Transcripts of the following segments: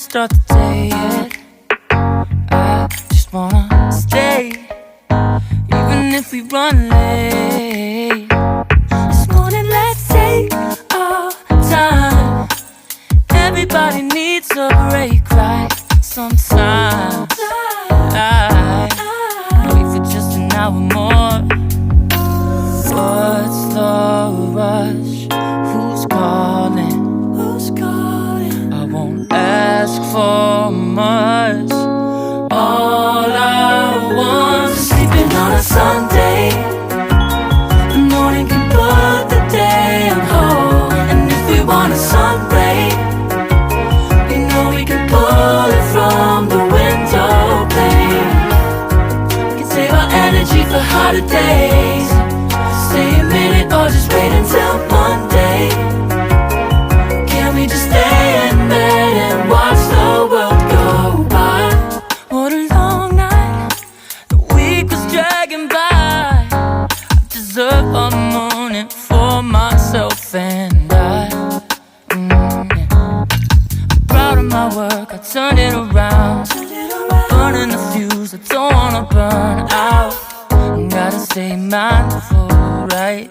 start the day yet. I just wanna stay, even if we run late. This morning let's take our time. Everybody needs a break, right? Sometimes I wait for just an hour more. What's the rush? Who's calling? Who's calling? I won't ask for much. All I want is sleeping on a Sunday. The morning can put the day on hold. And if we want a sun ray, you know we can pull it from the window pane. We can save our energy for harder days. Stay a minute or just wait until Monday. Can we just stay in bed and watch the world go by? What a long night, the week was dragging by. I deserve a morning for myself and I. I'm proud of my work, I turned it around. Burning the fuse, I don't wanna burn out. Gotta stay mindful, right?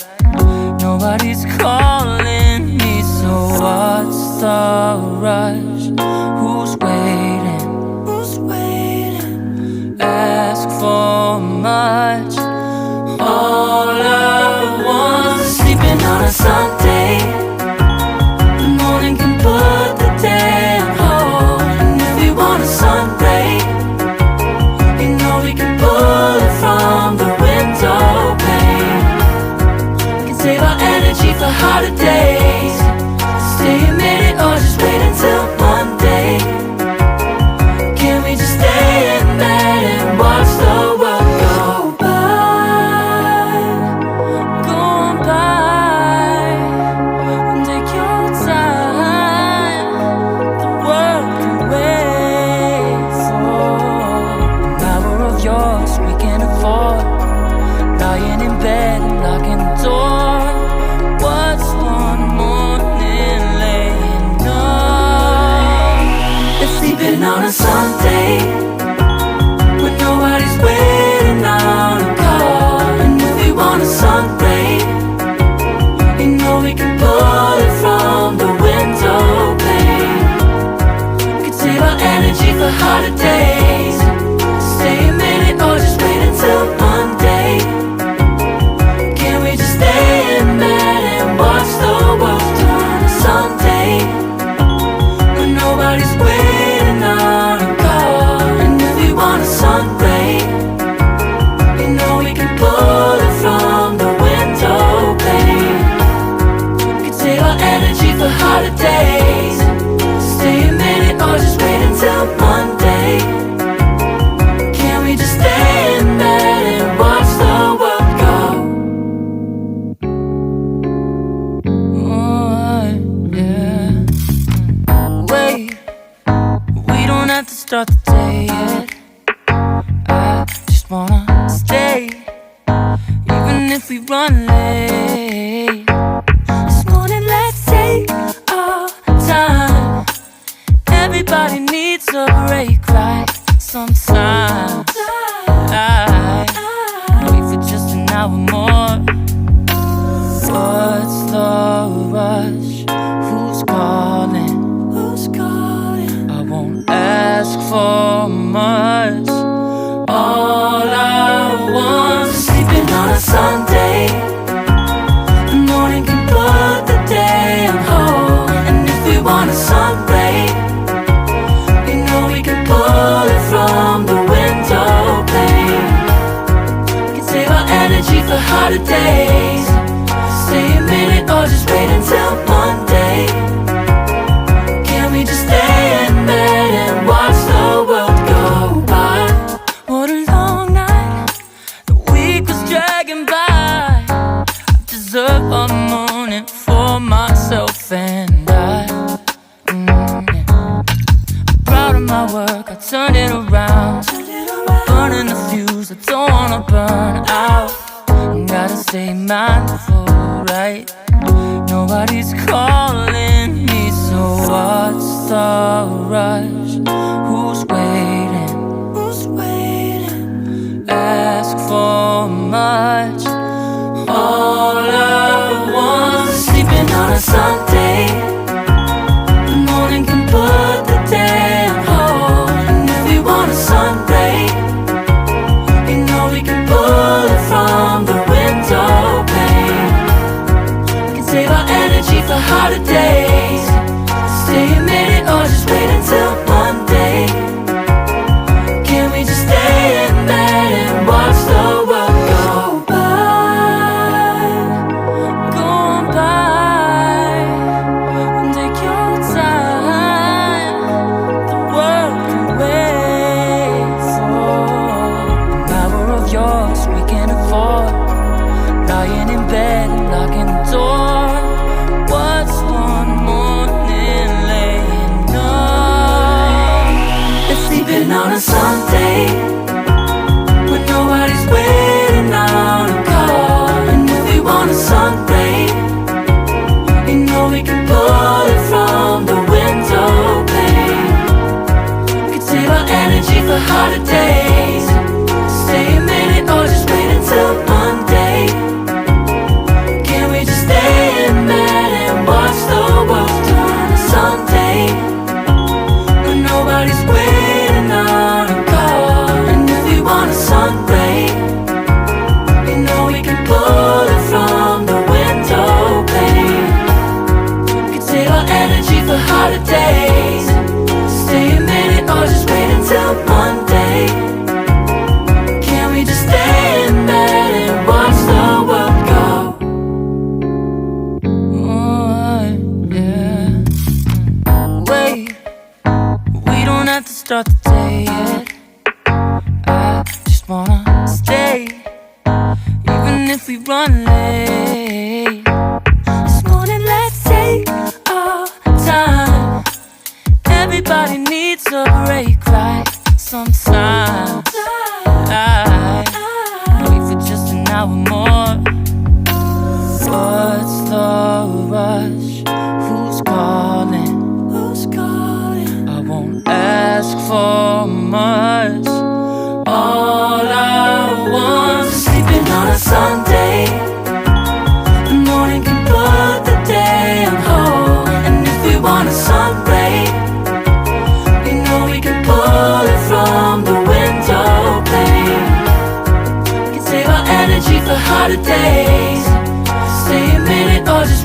Nobody's calling me, so what's the rush? Who's waiting? Who's waiting? Ask for much. All I want is sleeping on a Sunday. The morning can put the day on hold. And if we want a sun ray, you know we can pull it from the window pane. We can save our energy for harder days. Stay a minute or just wait until Monday. Can we just stay in bed and watch the world go by? Go on by and take your time. The world can wait for an hour of yours we can afford. Lying in bed and locking the door. What's one morning laying up? It's sleeping on a Sunday when nobody's waiting on a call. And if we want a sun ray, you know we can pull it from the window pane. We can save our energy for harder days. Stay a minute or just wait until Monday. Can we just stay in bed and watch the world turn to Sunday when nobody's waiting on a call? And if we want a sun ray, you know we can pull it from the window pane. We can save our energy for harder days. Stay a minute or just wait until Monday. Can we just stay in bed and watch the world go? Oh, yeah. Wait, we don't have to start the day yet. I just wanna stay, even if we run late. This morning let's take our time. Everybody needs a break, right? Sometimes I wait for just an hour more. What's the rush? Who's calling? Who's calling? I won't ask for much. All I want is sleeping on a Sunday. The morning can put the day on hold. And if we want a sun ray, you know we can pull it from the window pane. We can save our energy for harder days. Stay a minute or just wait until Monday. Can we just stay in bed and watch the world go by? What a long night, the week was dragging by. I deserve a morning for myself and I. Proud of my work, I turned it around. Burning the fuse, I don't wanna burn out. Gotta stay mindful, right? Nobody's calling me, so what's the rush? pull it from the window pane. We can save our energy for harder days. Stay a minute or just wait until Monday. Can we just stay in bed and watch the world go by? Go on by and take your time. The world can wait for an hour of yours we can afford. Lying in bed and locking the door. What's one morning laying up? Let's sleep in on a Sunday when nobody's waiting on a call. And if we want a sunray, you know we can pull it from the window pane. We could save our energy for harder days. Stay a minute or just wait until Monday. Can we just stay in bed and watch the world turn on a Sunday when nobody's waiting on a call? And if we want a sunray, you know we can pull it from the window pane. We could save our energy for harder days. Stay a minute or just wait until Monday. Can we just stay in bed and watch the world go? Oh, yeah. Wait, we don't have to start the day yet. I just wanna stay, even if we run late. This morning, let's take our time. Everybody needs a break, right? Sometimes I wait for just an hour more. What's the rush? Who's calling? Who's calling? I won't ask for much. All I want is sleeping on a Sunday. The morning can put the day on hold. And if we want a sunray, you know we can pull it from the window pane. We can save our energy for harder days. Stay a minute or just